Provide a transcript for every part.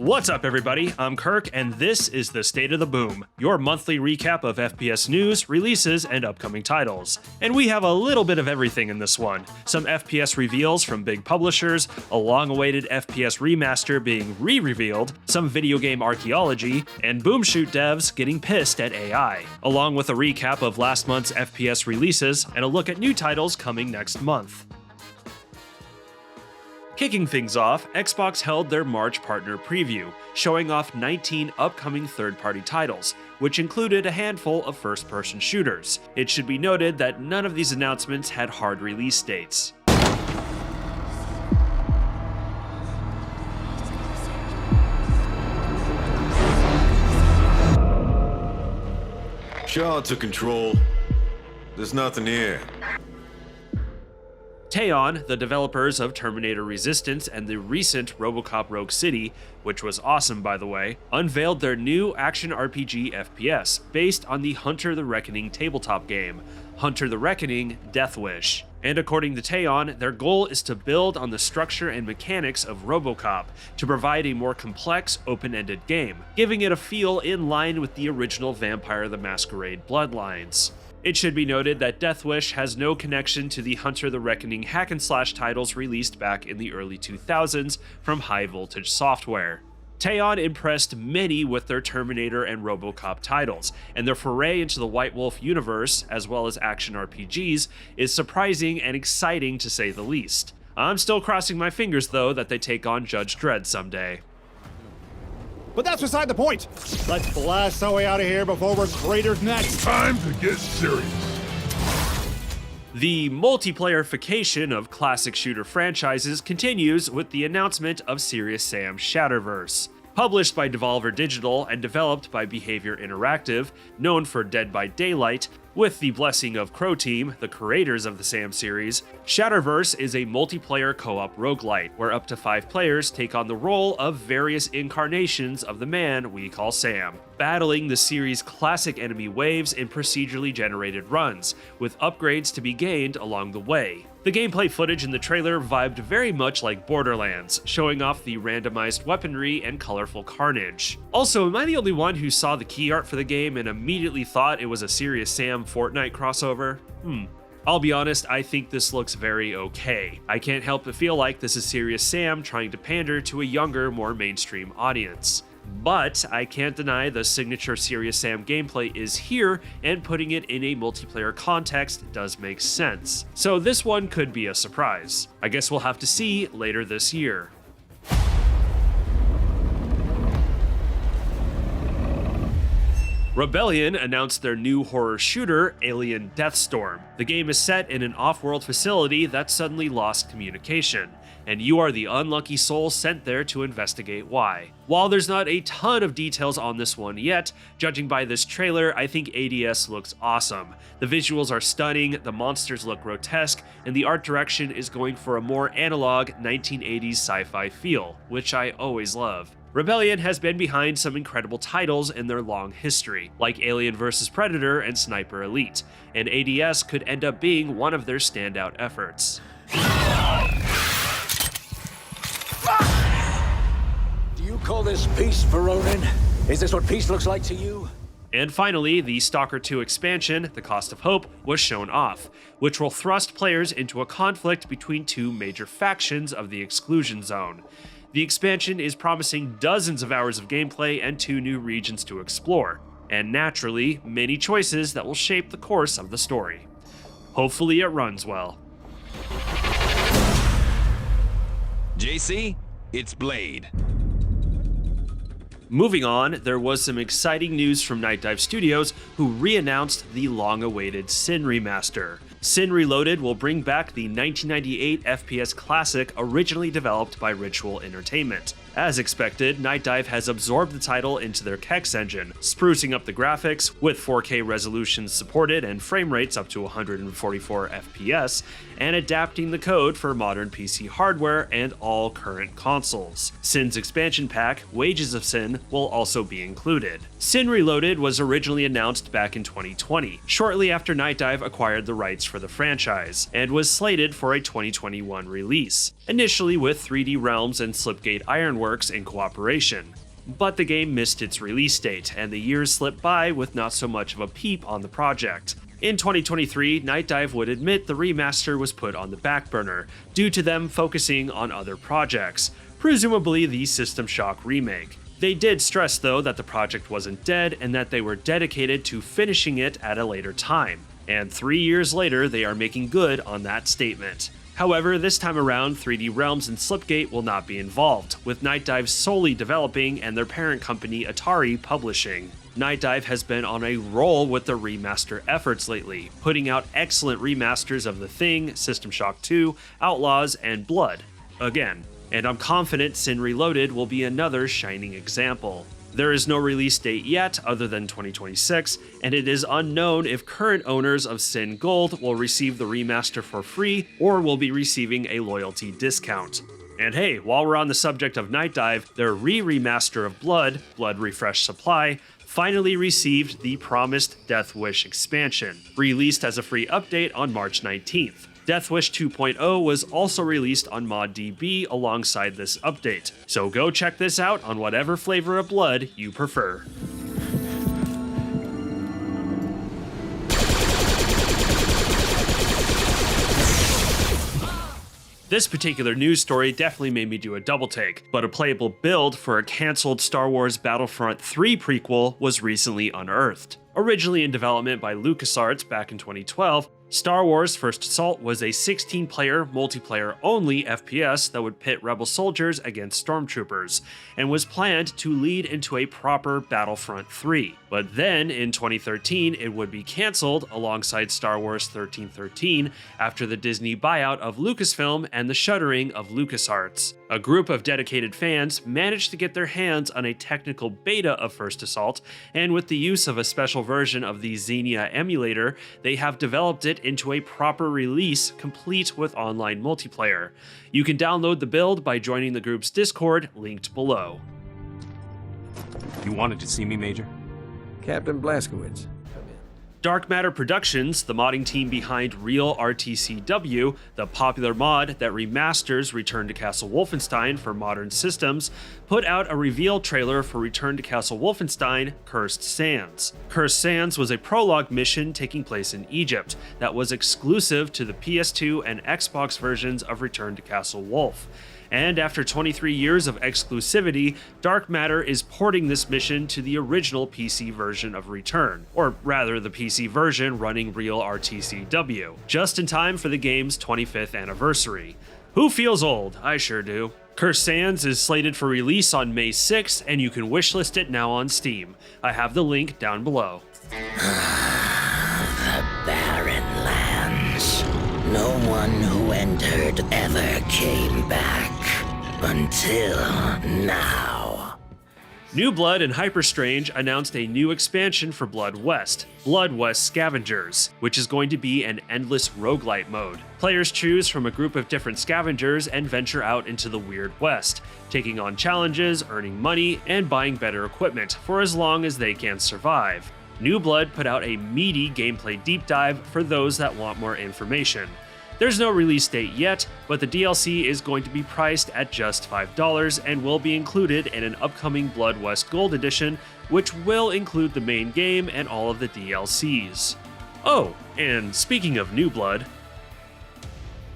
What's up, everybody? I'm Kirk, and this is the State of the Boom, your monthly recap of FPS news, releases, and upcoming titles. And we have a little bit of everything in this one. Some FPS reveals from big publishers, a long-awaited FPS remaster being re-revealed, some video game archaeology, and boom shoot devs getting pissed at AI, along with a recap of last month's FPS releases and a look at new titles coming next month. Kicking things off, Xbox held their March partner preview, showing off 19 upcoming third-party titles, which included a handful of first-person shooters. It should be noted that none of these announcements had hard release dates. Shaw to control. There's nothing here. Teon, the developers of Terminator Resistance and the recent RoboCop Rogue City, which was awesome by the way, unveiled their new action RPG FPS based on the Hunter the Reckoning tabletop game, Hunter the Reckoning Deathwish. And according to Teon, their goal is to build on the structure and mechanics of RoboCop to provide a more complex, open-ended game, giving it a feel in line with the original Vampire the Masquerade Bloodlines. It should be noted that Deathwish has no connection to the Hunter the Reckoning hack-and-slash titles released back in the early 2000s from High Voltage Software. Teon impressed many with their Terminator and RoboCop titles, and their foray into the White Wolf universe, as well as action RPGs, is surprising and exciting to say the least. I'm still crossing my fingers though that they take on Judge Dredd someday. But that's beside the point. Let's blast our way out of here before we're greater than that. Time to get serious. The multiplayer-fication of classic shooter franchises continues with the announcement of Serious Sam Shatterverse. Published by Devolver Digital and developed by Behavior Interactive, known for Dead by Daylight, with the blessing of Crow Team, the creators of the Sam series, Shatterverse is a multiplayer co-op roguelite, where up to 5 players take on the role of various incarnations of the man we call Sam, battling the series' classic enemy waves in procedurally generated runs, with upgrades to be gained along the way. The gameplay footage in the trailer vibed very much like Borderlands, showing off the randomized weaponry and colorful carnage. Also, am I the only one who saw the key art for the game and immediately thought it was a Serious Sam Fortnite crossover? I'll be honest, I think this looks very okay. I can't help but feel like this is Serious Sam trying to pander to a younger, more mainstream audience. But I can't deny the signature Serious Sam gameplay is here, and putting it in a multiplayer context does make sense. So this one could be a surprise. I guess we'll have to see later this year. Rebellion announced their new horror shooter, Alien Deathstorm. The game is set in an off-world facility that suddenly lost communication, and you are the unlucky soul sent there to investigate why. While there's not a ton of details on this one yet, judging by this trailer, I think ADS looks awesome. The visuals are stunning, the monsters look grotesque, and the art direction is going for a more analog 1980s sci-fi feel, which I always love. Rebellion has been behind some incredible titles in their long history, like Alien vs. Predator and Sniper Elite, and ADS could end up being one of their standout efforts. Do you call this peace, Veronin? Is this what peace looks like to you? And finally, the Stalker 2 expansion, The Cost of Hope, was shown off, which will thrust players into a conflict between 2 major factions of the Exclusion Zone. The expansion is promising dozens of hours of gameplay and 2 new regions to explore, and naturally, many choices that will shape the course of the story. Hopefully it runs well. JC, it's Blade. Moving on, there was some exciting news from Night Dive Studios, who re-announced the long-awaited SiN remaster. SiN Reloaded will bring back the 1998 FPS classic originally developed by Ritual Entertainment. As expected, Night Dive has absorbed the title into their Kex engine, sprucing up the graphics with 4K resolutions supported and frame rates up to 144 FPS, and adapting the code for modern PC hardware and all current consoles. SiN's expansion pack, Wages of SiN, will also be included. SiN Reloaded was originally announced back in 2020, shortly after Night Dive acquired the rights for the franchise, and was slated for a 2021 release, initially with 3D Realms and Slipgate Ironworks in cooperation. But the game missed its release date, and the years slipped by with not so much of a peep on the project. In 2023, Night Dive would admit the remaster was put on the back burner, due to them focusing on other projects, presumably the System Shock remake. They did stress though that the project wasn't dead and that they were dedicated to finishing it at a later time, and 3 years later they are making good on that statement. However, this time around, 3D Realms and Slipgate will not be involved, with Night Dive solely developing and their parent company Atari publishing. Night Dive has been on a roll with their remaster efforts lately, putting out excellent remasters of The Thing, System Shock 2, Outlaws, and Blood. Again. And I'm confident SiN Reloaded will be another shining example. There is no release date yet other than 2026, and it is unknown if current owners of SiN Gold will receive the remaster for free or will be receiving a loyalty discount. And hey, while we're on the subject of Night Dive, their remaster of Blood Refresh Supply, finally received the promised Deathwish expansion, released as a free update on March 19th. Deathwish 2.0 was also released on ModDB alongside this update, so go check this out on whatever flavor of Blood you prefer. This particular news story definitely made me do a double take, but a playable build for a cancelled Star Wars Battlefront 3 prequel was recently unearthed. Originally in development by LucasArts back in 2012, Star Wars First Assault was a 16-player, multiplayer-only FPS that would pit rebel soldiers against stormtroopers, and was planned to lead into a proper Battlefront 3. But then, in 2013, it would be cancelled alongside Star Wars 1313 after the Disney buyout of Lucasfilm and the shuttering of LucasArts. A group of dedicated fans managed to get their hands on a technical beta of First Assault, and with the use of a special version of the Xenia emulator, they have developed it into a proper release complete with online multiplayer. You can download the build by joining the group's Discord, linked below. You wanted to see me, Major? Captain Blazkowicz. Dark Matter Productions, the modding team behind Real RTCW, the popular mod that remasters Return to Castle Wolfenstein for modern systems, put out a reveal trailer for Return to Castle Wolfenstein: Cursed Sands. Cursed Sands was a prologue mission taking place in Egypt that was exclusive to the PS2 and Xbox versions of Return to Castle Wolf. And after 23 years of exclusivity, Dark Matter is porting this mission to the original PC version of Return, or rather the PC version running Real RTCW, just in time for the game's 25th anniversary. Who feels old? I sure do. Cursed Sands is slated for release on May 6th, and you can wishlist it now on Steam. I have the link down below. The barren lands. No one who entered ever came back. Until now. New Blood and Hyperstrange announced a new expansion for Blood West Scavengers, which is going to be an endless roguelite mode. Players choose from a group of different scavengers and venture out into the Weird West, taking on challenges, earning money, and buying better equipment for as long as they can survive. New Blood put out a meaty gameplay deep dive for those that want more information. There's no release date yet, but the DLC is going to be priced at just $5 and will be included in an upcoming Blood West Gold Edition, which will include the main game and all of the DLCs. Oh, and speaking of New Blood,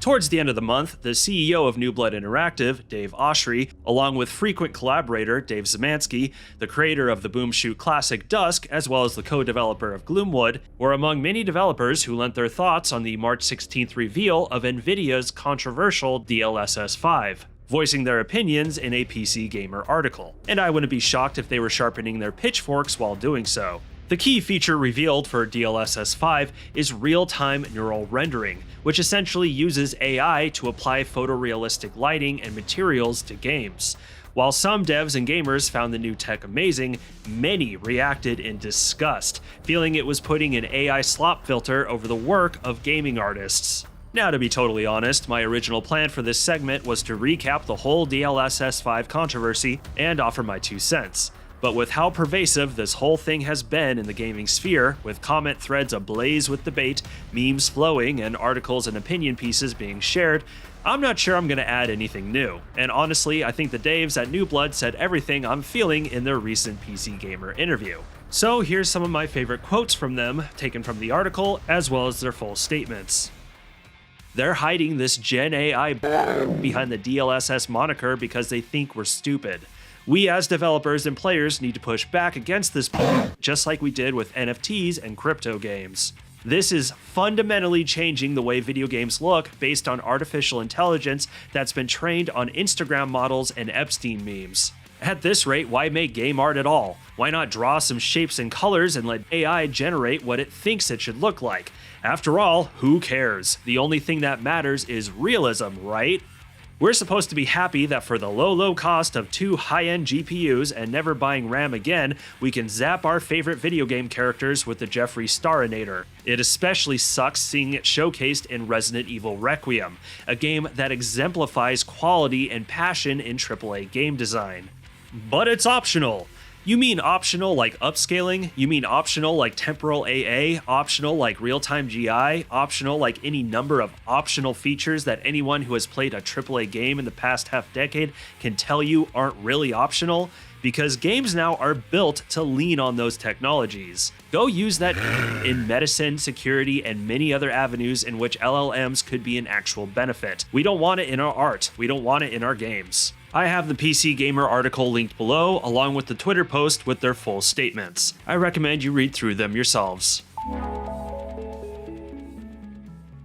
towards the end of the month, the CEO of New Blood Interactive, Dave Oshry, along with frequent collaborator Dave Szymanski, the creator of the Boom Shoot classic Dusk, as well as the co-developer of Gloomwood, were among many developers who lent their thoughts on the March 16th reveal of Nvidia's controversial DLSS 5, voicing their opinions in a PC Gamer article. And I wouldn't be shocked if they were sharpening their pitchforks while doing so. The key feature revealed for DLSS 5 is real-time neural rendering, which essentially uses AI to apply photorealistic lighting and materials to games. While some devs and gamers found the new tech amazing, many reacted in disgust, feeling it was putting an AI slop filter over the work of gaming artists. Now, to be totally honest, my original plan for this segment was to recap the whole DLSS 5 controversy and offer my 2 cents. But with how pervasive this whole thing has been in the gaming sphere, with comment threads ablaze with debate, memes flowing, and articles and opinion pieces being shared, I'm not sure I'm going to add anything new. And honestly, I think the Daves at New Blood said everything I'm feeling in their recent PC Gamer interview. So here's some of my favorite quotes from them, taken from the article, as well as their full statements. They're hiding this Gen AI behind the DLSS moniker because they think we're stupid. We as developers and players need to push back against this, just like we did with NFTs and crypto games. This is fundamentally changing the way video games look based on artificial intelligence that's been trained on Instagram models and Epstein memes. At this rate, why make game art at all? Why not draw some shapes and colors and let AI generate what it thinks it should look like? After all, who cares? The only thing that matters is realism, right? We're supposed to be happy that for the low cost of 2 high-end GPUs and never buying RAM again, we can zap our favorite video game characters with the Jeffrey Starinator. It especially sucks seeing it showcased in Resident Evil Requiem, a game that exemplifies quality and passion in AAA game design. But it's optional. You mean optional like upscaling? You mean optional like temporal AA? Optional like real-time GI? Optional like any number of optional features that anyone who has played a AAA game in the past half-decade can tell you aren't really optional? Because games now are built to lean on those technologies. Go use that in medicine, security, and many other avenues in which LLMs could be an actual benefit. We don't want it in our art. We don't want it in our games. I have the PC Gamer article linked below, along with the Twitter post with their full statements. I recommend you read through them yourselves.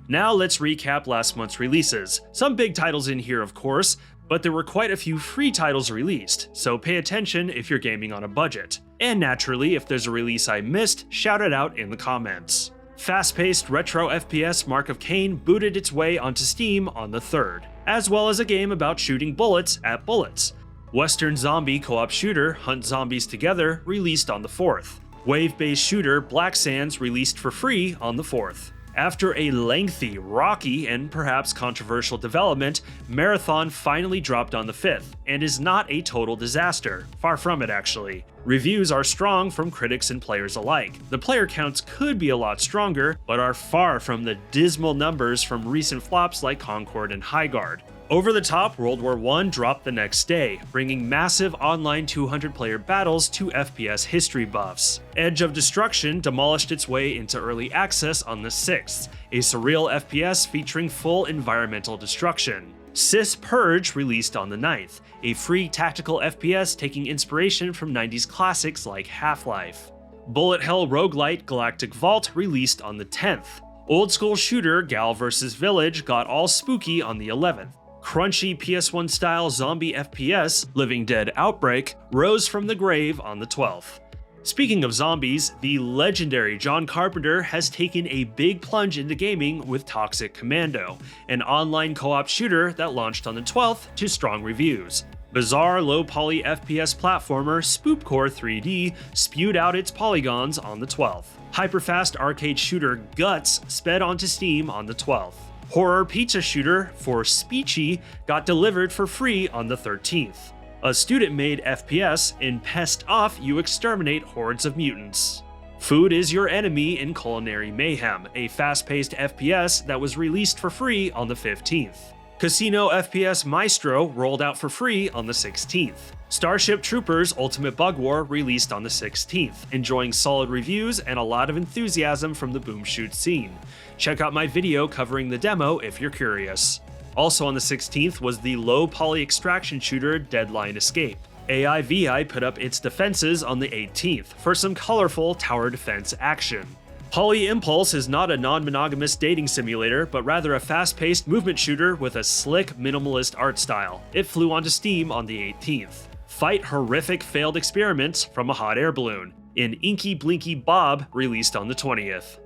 Now let's recap last month's releases. Some big titles in here, of course, but there were quite a few free titles released, so pay attention if you're gaming on a budget. And naturally, if there's a release I missed, shout it out in the comments. Fast-paced retro FPS Mark of Cain booted its way onto Steam on the 3rd, as well as a game about shooting bullets at bullets. Western zombie co-op shooter Hunt Zombies Together released on the 4th. Wave-based shooter Black Sands released for free on the 4th. After a lengthy, rocky, and perhaps controversial development, Marathon finally dropped on the 5th, and is not a total disaster. Far from it, actually. Reviews are strong from critics and players alike. The player counts could be a lot stronger, but are far from the dismal numbers from recent flops like Concord and Highguard. Over the Top World War I dropped the next day, bringing massive online 200-player battles to FPS history buffs. Edge of Destruction demolished its way into early access on the 6th, a surreal FPS featuring full environmental destruction. Cis Purge released on the 9th, a free tactical FPS taking inspiration from 90s classics like Half-Life. Bullet Hell roguelite Galactic Vault released on the 10th. Old school shooter Gal vs Village got all spooky on the 11th. Crunchy PS1 style zombie FPS Living Dead Outbreak rose from the grave on the 12th. Speaking of zombies, the legendary John Carpenter has taken a big plunge into gaming with Toxic Commando, an online co-op shooter that launched on the 12th to strong reviews. Bizarre low-poly FPS platformer Spoopcore 3D spewed out its polygons on the 12th. Hyperfast arcade shooter Guts sped onto Steam on the 12th. Horror pizza shooter For Speechy got delivered for free on the 13th. A student-made FPS in Pest Off You exterminate hordes of mutants. Food is Your Enemy in Culinary Mayhem, a fast-paced FPS that was released for free on the 15th. Casino FPS Maestro rolled out for free on the 16th. Starship Troopers Ultimate Bug War released on the 16th, enjoying solid reviews and a lot of enthusiasm from the boom shoot scene. Check out my video covering the demo if you're curious. Also on the 16th was the low-poly extraction shooter Deadline Escape. AIVI put up its defenses on the 18th for some colorful tower defense action. Poly Impulse is not a non-monogamous dating simulator, but rather a fast-paced movement shooter with a slick, minimalist art style. It flew onto Steam on the 18th. Fight horrific failed experiments from a hot air balloon in Inky Blinky Bob released on the 20th.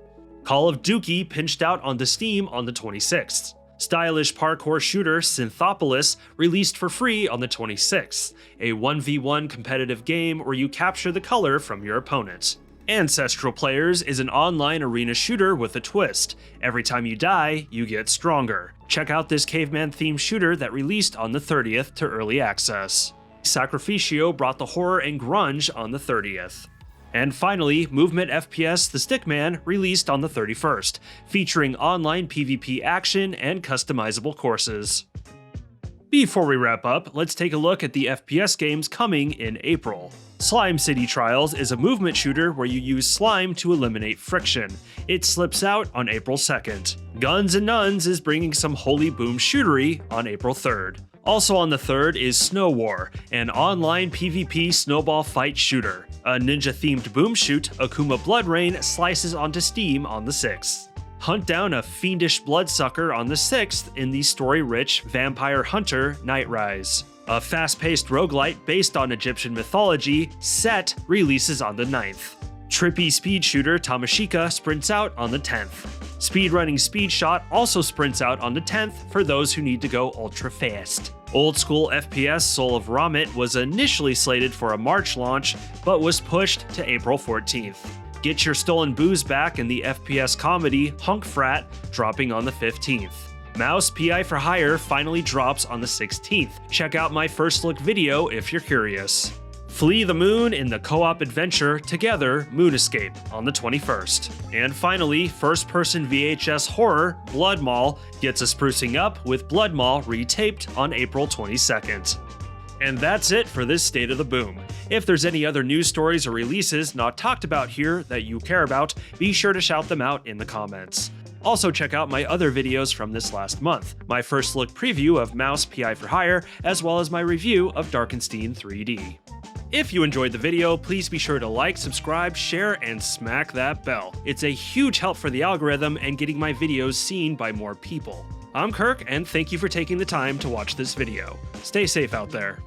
Call of Duty pinched out onto Steam on the 26th. Stylish parkour shooter Synthopolis released for free on the 26th, a 1v1 competitive game where you capture the color from your opponent. Ancestral Players is an online arena shooter with a twist. Every time you die, you get stronger. Check out this caveman-themed shooter that released on the 30th to early access. Sacrificio brought the horror and grunge on the 30th. And finally, Movement FPS The Stickman released on the 31st, featuring online PvP action and customizable courses. Before we wrap up, let's take a look at the FPS games coming in April. Slime City Trials is a movement shooter where you use slime to eliminate friction. It slips out on April 2nd. Guns and Nuns is bringing some holy boom shootery on April 3rd. Also on the 3rd is Snow War, an online PvP snowball fight shooter. A ninja-themed boom shoot, Akuma Blood Rain, slices onto Steam on the 6th. Hunt down a fiendish bloodsucker on the 6th in the story-rich Vampire Hunter Night Rise. A fast-paced roguelite based on Egyptian mythology, Set, releases on the 9th. Trippy speed shooter Tamashika sprints out on the 10th. Speedrunning Speed Shot also sprints out on the 10th for those who need to go ultra fast. Old school FPS Soul of Ramit was initially slated for a March launch, but was pushed to April 14th. Get your stolen booze back in the FPS comedy Hunk Frat, dropping on the 15th. Mouse PI for Hire finally drops on the 16th. Check out my first look video if you're curious. Flee the Moon in the co-op adventure Together Moon Escape on the 21st. And finally, first-person VHS horror Blood Mall gets a sprucing up with Blood Mall retaped on April 22nd. And that's it for this State of the Boom. If there's any other news stories or releases not talked about here that you care about, be sure to shout them out in the comments. Also check out my other videos from this last month, my first look preview of Mouse PI for Hire, as well as my review of Darkenstein 3D. If you enjoyed the video, please be sure to like, subscribe, share, and smack that bell. It's a huge help for the algorithm and getting my videos seen by more people. I'm Kirk, and thank you for taking the time to watch this video. Stay safe out there.